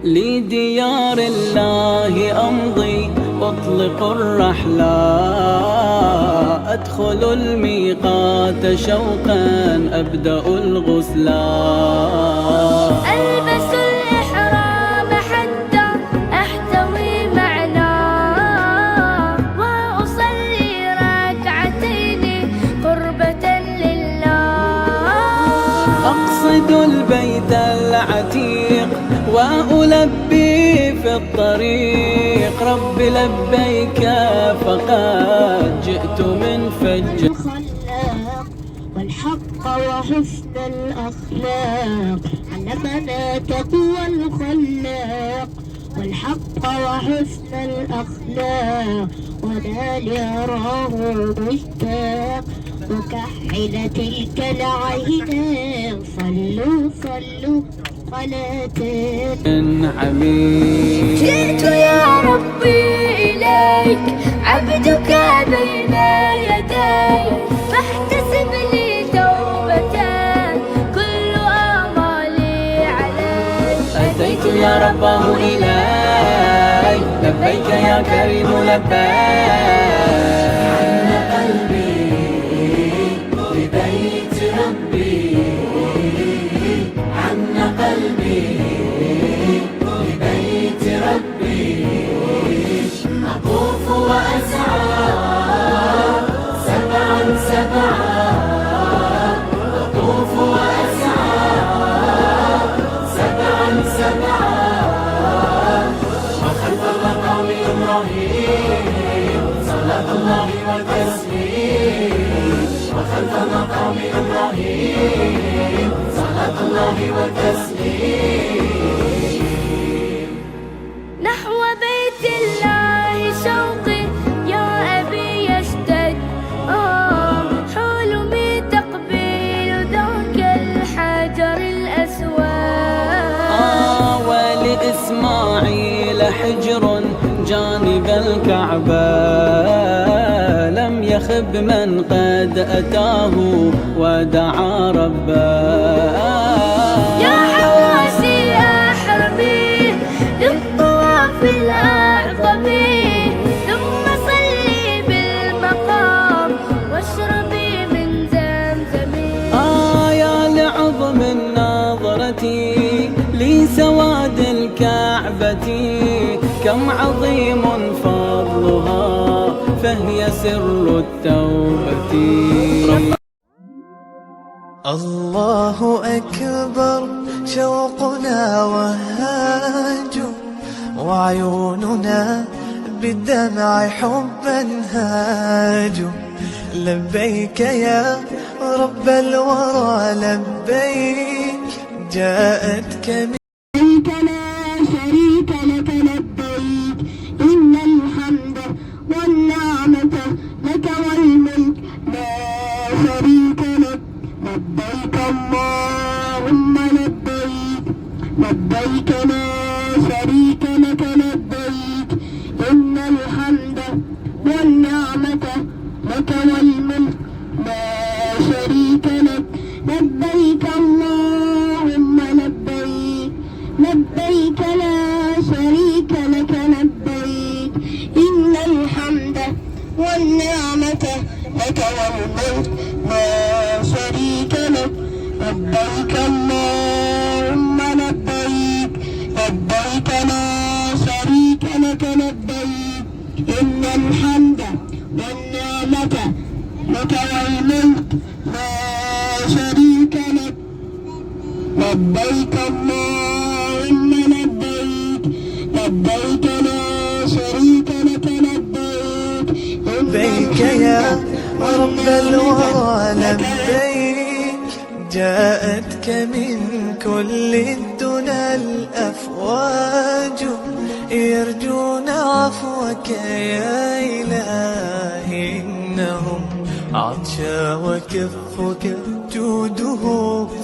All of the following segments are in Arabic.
لديار الله أمضي أطلق الرحلة، أدخل الميقات شوقا أبدأ الغسلا، ألبس الإحرام حتى أحتوي معناه، وأصلي ركعتين قربة لله، أقصد البيت العتيق وألبي في الطريق، رب لبيك فقد جئت من فج الخلاق والحق وحسن الأخلاق، علمنا تقوى الخلاق والحق وحسن الأخلاق، ولا ليراه مشتاق وكحل تلك العينين، صلوا صلوا صلاة عميق. جئت يا ربي إليك عبدك بين يديك، فاحتسب لي توبة كل آمالي عليك. أتيت يا رباه إليك لبيك يا كريم لبيك، حن قلبي لبيت ربي، حن قلبي لبيت ربي، أطوف وأسعى سبعا سبعا، أطوف وأسعى سبعا سبعا، وخلف المقام إبراهيم صلاة الله والتسليم، وخلف مقام إبراهيم صلاة الله والتسليم. نحو بيت الله شوقي يا أبي يشتد، حلمي تقبيل ذاك الحجر الأسود، ولإسماعيل حجر جانب الكعبة، لم يخب من قد أتاه ودعا ربه، يا حواسي أحرمي للطواف الأعظم، ثم صلي بالمقام واشربي من زمزم. يا لعظم النظرة لسواد الكعبة، كم عظيم فضلها فهي سر التوبة. الله أكبر شوقنا وهاج، وعيوننا بالدمع حبا هاج، لبيك يا رب الورى لبيك، جاءتك من لبيك لا شريك لك لبيك، إن الحمد والنعمة لك والملك لا شريك لك، لبيك اللهم لبيك، لبيك لا شريك لك لبيك، إن الحمد والنعمة لك والملك لا شريك لك، لبيك اللهم لبيك، لبيك لا شريك لك لبيك، إن الحمد والنعمة لك والملك لا شريك لك، لبيك اللهم لبيك، لبيك لا شريك لك لبيك، إن الحمد والنعمة لك والملك لا شريك لك، لبيك اللهم لبيك، لبيك لا شريك لك لبيك، لبيك يا رب الورى لبيك، جاءتك من كل الدنا الأفواج، يرجون عفوك يا إلهي، إنهم عطشا وكفك جوده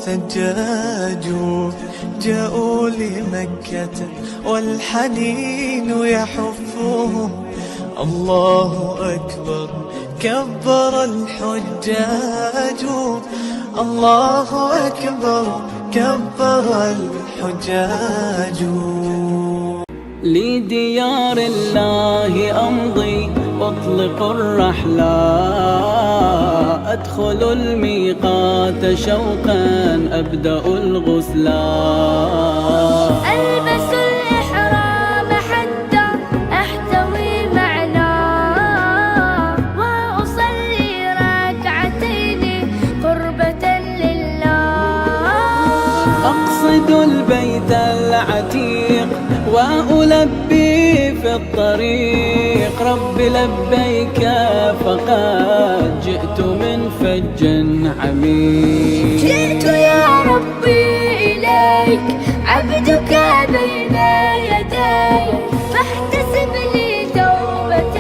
ثجاج، جاءوا لمكة والحنين يحفهم، الله أكبر كبر الحجاج، الله أكبر كبر الحجاج. لديار الله أمضي أطلق الرحلة، أدخل الميقات شوقا أبدأ الغسلا، ألبس الإحرام حتى أحتوي معناه، وأصلي ركعتين قربة لله، أقصد البيت العتيق وألبي في الطريق، رب لبيك فقد جئت من فج عميق. جئت يا ربي إليك عبدك بين يديك، فاحتسب لي توبة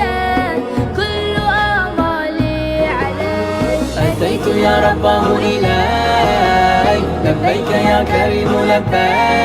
كل آمالي عليك. أتيت يا رباه إليك لبيك يا كريم لبيك.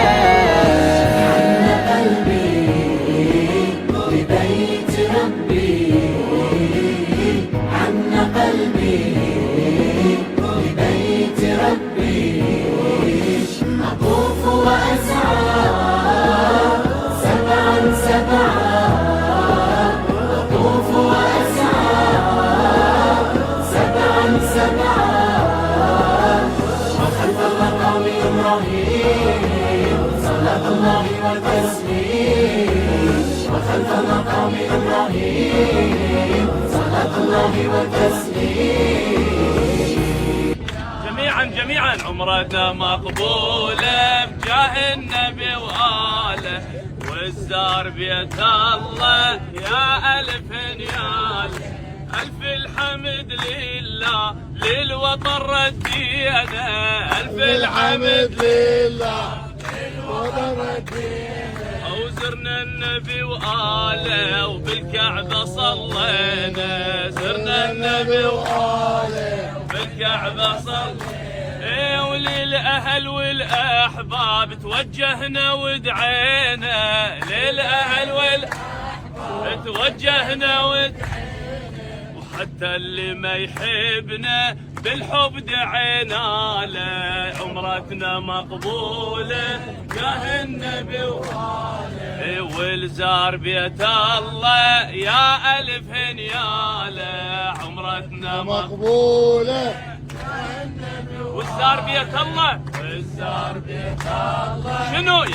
وخلف مقام إبراهيم صلاة الله والتسليم. جميعا عمرتنا مقبولة بجاه النبي وآله، والزار بيت الله يا ألف نيال. ألف الحمد لله للوطن ردينا، ألف الحمد لله للوطن ردينا. وزرنا النبي وآله وبالكعبة صلينا، زرنا النبي وآله وبالكعبة صلينا، وللأهل والأحباب توجهنا ودعينا، للأهل والأحباب توجهنا ودعينا، وحتى اللي ما يحبنا بالحب دعينا له. عمرتنا مقبولة جاه النبي وآله، والزار بيت الله يا ألف هنياله. عمرتنا مقبولة والزار بيت الله، والزار بيت الله شنو يا